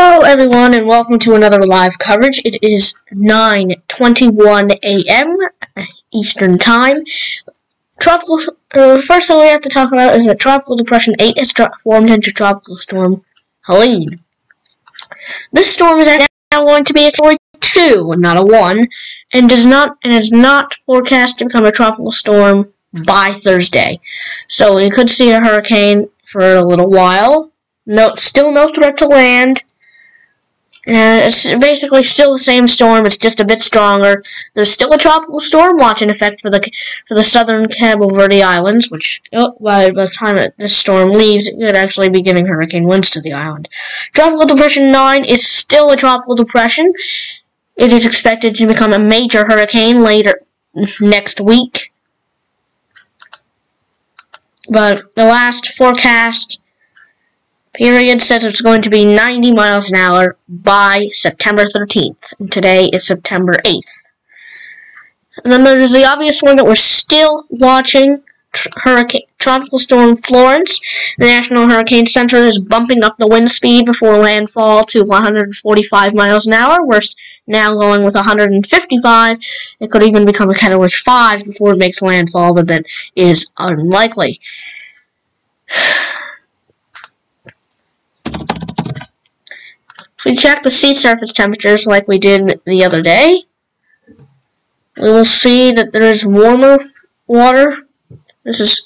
Hello everyone and welcome to another live coverage. It is 9:21 a.m. Eastern Time. First thing we have to talk about is that Tropical Depression 8 has formed into Tropical Storm Helene. This storm is now going to be a Category 2, not a 1, and is not forecast to become a tropical storm by Thursday. So we could see a hurricane for a little while. Still no threat to land. It's basically still the same storm. It's just a bit stronger. There's still a tropical storm watch in effect for the southern Cabo Verde Islands, which by the time this storm leaves, it could actually be giving hurricane winds to the island. Tropical Depression 9 is still a tropical depression. It is expected to become a major hurricane later next week. But the last forecast period says it's going to be 90 miles an hour by September 13th. And today is September 8th. And then there's the obvious one that we're still watching, Tropical Storm Florence. The National Hurricane Center is bumping up the wind speed before landfall to 145 miles an hour. We're now going with 155. It could even become a Category 5 before it makes landfall, but that is unlikely. If we check the sea surface temperatures like we did the other day, we will see that there is warmer water. This is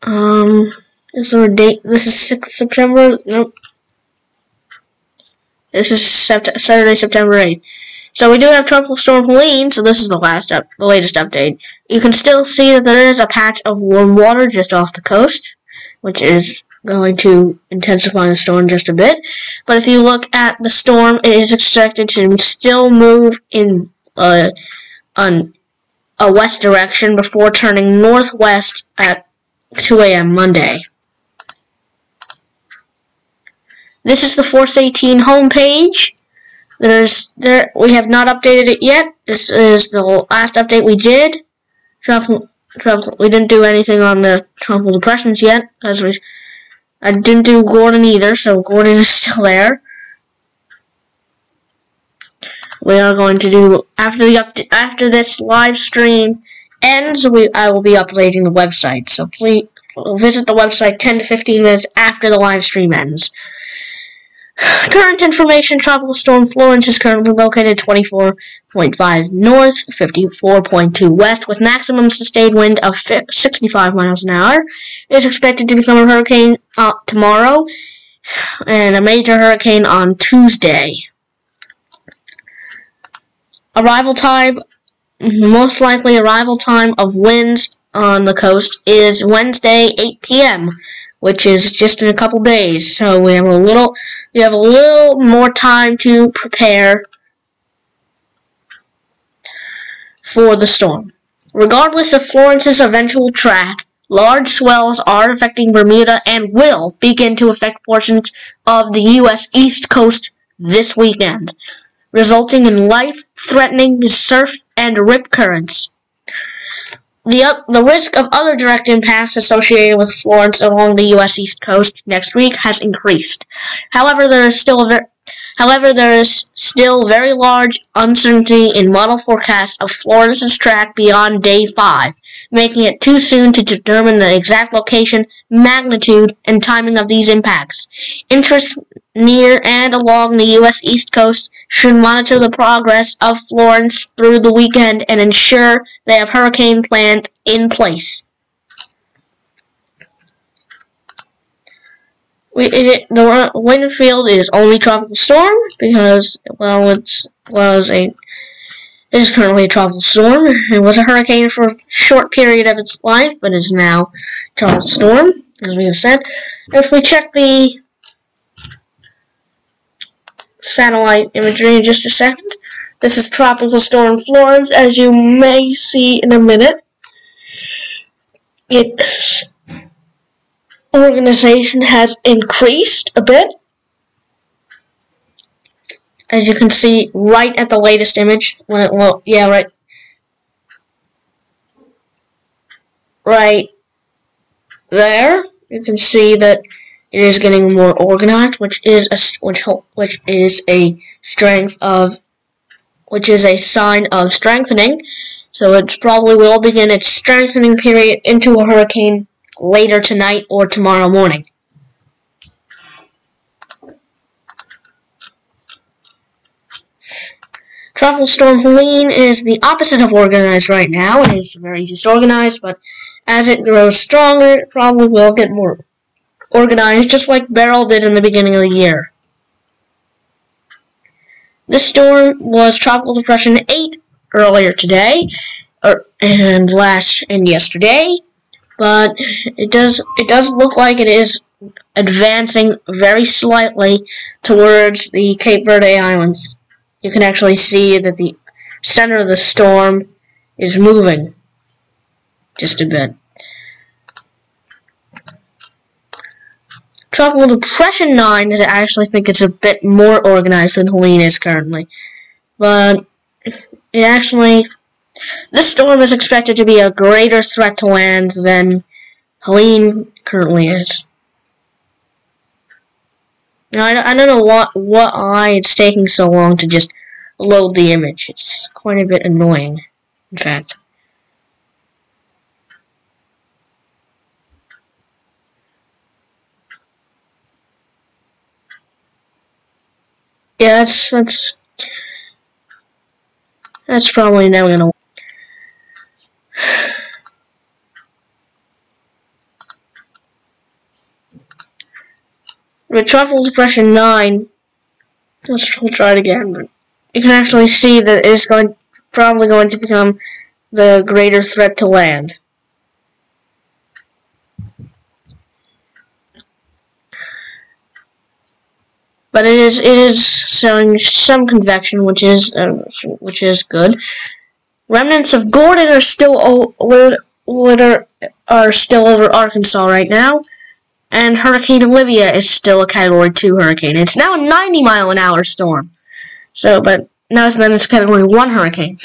is there a date? This is 6th September. Nope. This is Saturday, September 8th. So we do have Tropical Storm Helene. So this is the latest update. You can still see that there is a patch of warm water just off the coast, which is going to intensify the storm just a bit. But if you look at the storm, it is expected to still move in a west direction before turning northwest at 2 a.m. Monday. This is the Force 18 homepage. We have not updated it yet. This is the last update we did. We didn't do anything on the tropical depressions yet, because I didn't do Gordon either, so Gordon is still there. We are going to do, after this live stream ends, I will be updating the website. So please visit the website 10 to 15 minutes after the live stream ends. Current information: Tropical Storm Florence is currently located 24.5 north, 54.2 west, with maximum sustained wind of 65 miles an hour. It is expected to become a hurricane tomorrow and a major hurricane on Tuesday. Most likely arrival time of winds on the coast is Wednesday, 8 p.m., which is just in a couple days. So we have a little more time to prepare for the storm. Regardless of Florence's eventual track, large swells are affecting Bermuda and will begin to affect portions of the U.S. East Coast this weekend, resulting in life-threatening surf and rip currents. The risk of other direct impacts associated with Florence along the U.S. East Coast next week has increased. However, there is still very large uncertainty in model forecasts of Florence's track beyond day 5, making it too soon to determine the exact location, magnitude, and timing of these impacts. Interests near and along the U.S. East Coast should monitor the progress of Florence through the weekend and ensure they have hurricane plans in place. The wind field is only tropical storm because, it is currently a tropical storm. It was a hurricane for a short period of its life, but is now a tropical storm, as we have said. If we check the satellite imagery in just a second, this is Tropical Storm Florence, as you may see in a minute. Its organization has increased a bit, as you can see right at the latest image. Right there, you can see that it is getting more organized, which is a sign of strengthening. So it probably will begin its strengthening period into a hurricane later tonight or tomorrow morning. Tropical Storm Helene is the opposite of organized right now. It is very disorganized, but as it grows stronger, it probably will get more organized, just like Beryl did in the beginning of the year. This storm was Tropical Depression 8 earlier today, and yesterday, but it does look like it is advancing very slightly towards the Cape Verde Islands. You can actually see that the center of the storm is moving just a bit. Tropical Depression 9, I actually think it's a bit more organized than Helene is currently. But this storm is expected to be a greater threat to land than Helene currently is. Now, I don't know why it's taking so long to just load the image. It's quite a bit annoying, in fact. Yeah, that's probably never gonna work. With Tropical Depression 9, we'll try it again. You can actually see that it's probably going to become the greater threat to land. But it is showing some convection, which is good. Remnants of Gordon are still over Arkansas right now, and Hurricane Olivia is still a Category 2 hurricane. It's now a 90-mile-an-hour storm. But now it's a Category 1 hurricane.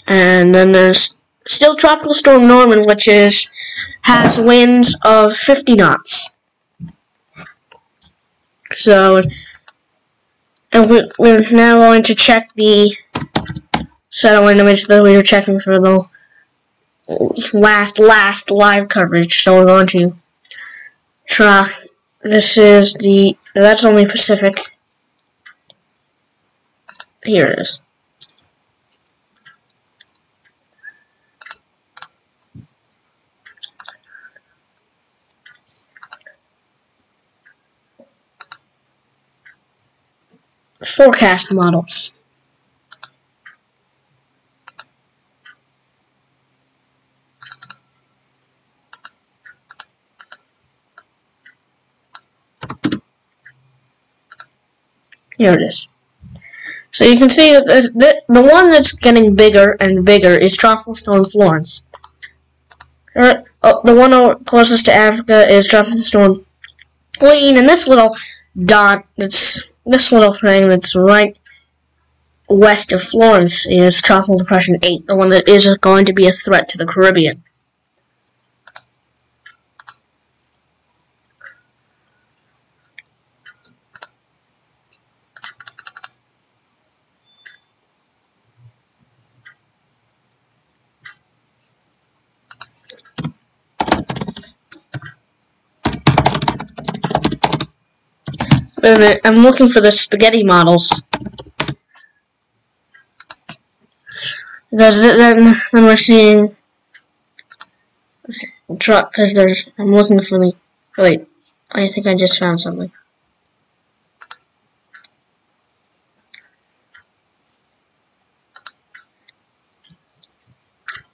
And then there's still Tropical Storm Norman, which has winds of 50 knots. So, and we're now going to check the satellite image that we were checking for the last live coverage. So we're going to try. That's only Pacific. Here it is. Forecast models. Here it is. So you can see that the one that's getting bigger and bigger is Tropical Storm Florence. The one closest to Africa is Tropical Storm Helene, and this little dot, this little thing that's right west of Florence is Tropical Depression 8, the one that is going to be a threat to the Caribbean. I'm looking for the spaghetti models. Because then we're seeing... Because I'm looking for the... Wait, I think I just found something.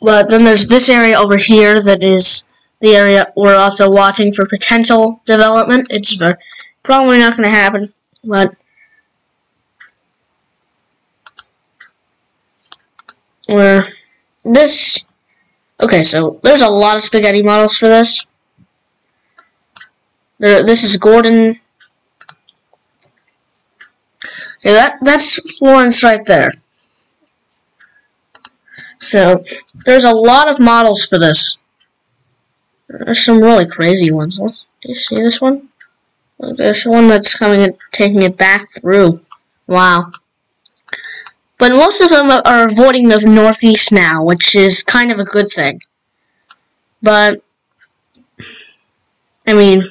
But then there's this area over here that is the area we're also watching for potential development. It's probably not going to happen, but okay, so there's a lot of spaghetti models for this. This is Gordon. Okay, that's Florence right there. So there's a lot of models for this. There's some really crazy ones. Do you see this one? There's one that's taking it back through. Wow. But most of them are avoiding the northeast now, which is kind of a good thing. But I mean,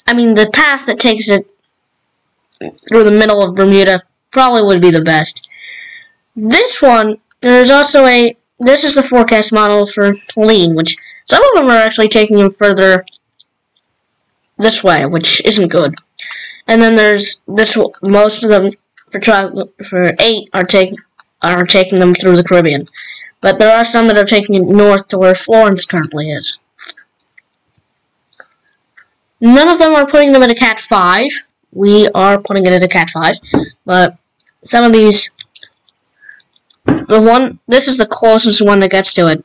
the path that takes it through the middle of Bermuda probably would be the best. This one, there's also this is the forecast model for Helene, which some of them are actually taking them further this way, which isn't good. And then there's this. Most of them for 8 are taking them through the Caribbean, but there are some that are taking it north to where Florence currently is. None of them are putting them at a Cat 5. We are putting it at a Cat 5, but some of these. This is the closest one that gets to it.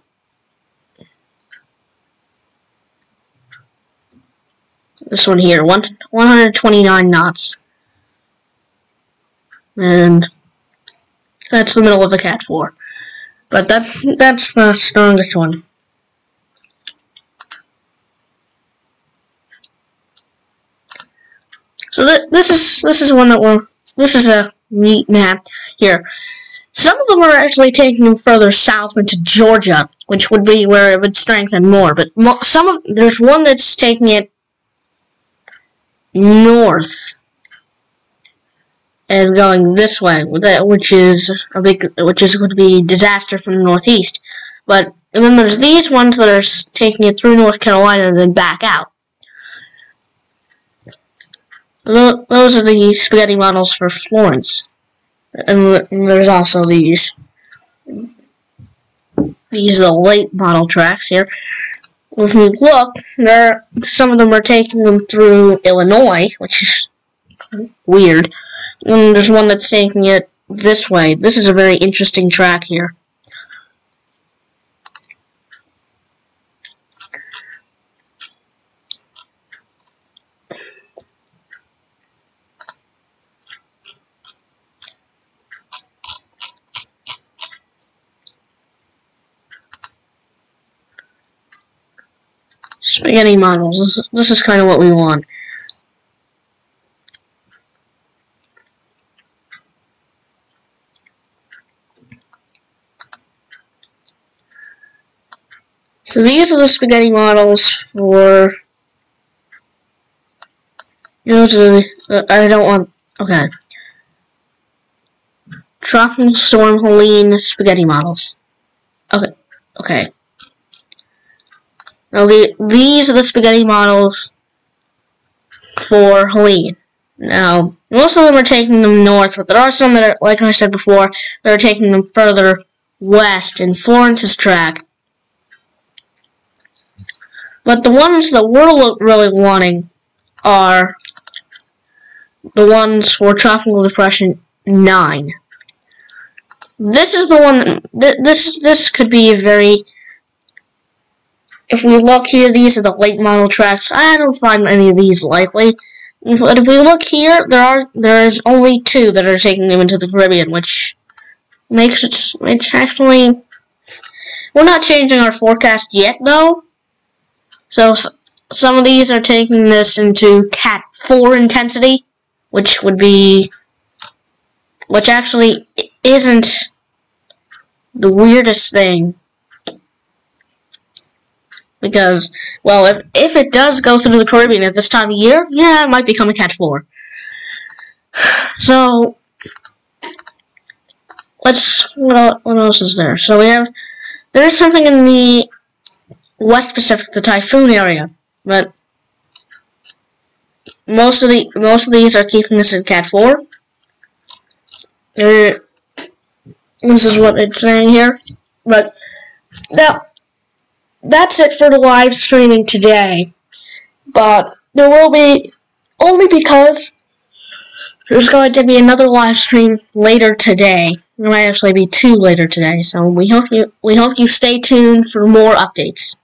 This one here, 129 knots. And that's the middle of a Cat 4. But that's the strongest one. So this is one that this is a neat map here. Some of them are actually taking them further south into Georgia, which would be where it would strengthen more. But there's one that's taking it north and going this way, which is going to be disaster from the northeast. And then there's these ones that are taking it through North Carolina and then back out. Those are the spaghetti models for Florence. And there's also these. These are the late model tracks here. If you look, some of them are taking them through Illinois, which is weird. And there's one that's taking it this way. This is a very interesting track here. Spaghetti models. This is kind of what we want. So these are the spaghetti models for. I don't want. Okay. Tropical Storm Helene spaghetti models. Okay. Now these are the spaghetti models for Helene. Now, most of them are taking them north, but there are some that are, like I said before, that are taking them further west in Florence's track. But the ones that we're really wanting are the ones for Tropical Depression 9. This is the one. This could be a very. If we look here, these are the late model tracks. I don't find any of these likely. But if we look here, there's only 2 that are taking them into the Caribbean, which makes it actually. We're not changing our forecast yet, though. So some of these are taking this into Cat 4 intensity, which actually isn't the weirdest thing. Because, well, if it does go through the Caribbean at this time of year, yeah, it might become a Cat 4. So, what else is there? So there's something in the West Pacific, the typhoon area, but most of these are keeping this in Cat 4. This is what it's saying here. But now, that's it for the live streaming today. But there will be, only because there's going to be another live stream later today. There might actually be 2 later today. So we hope you stay tuned for more updates.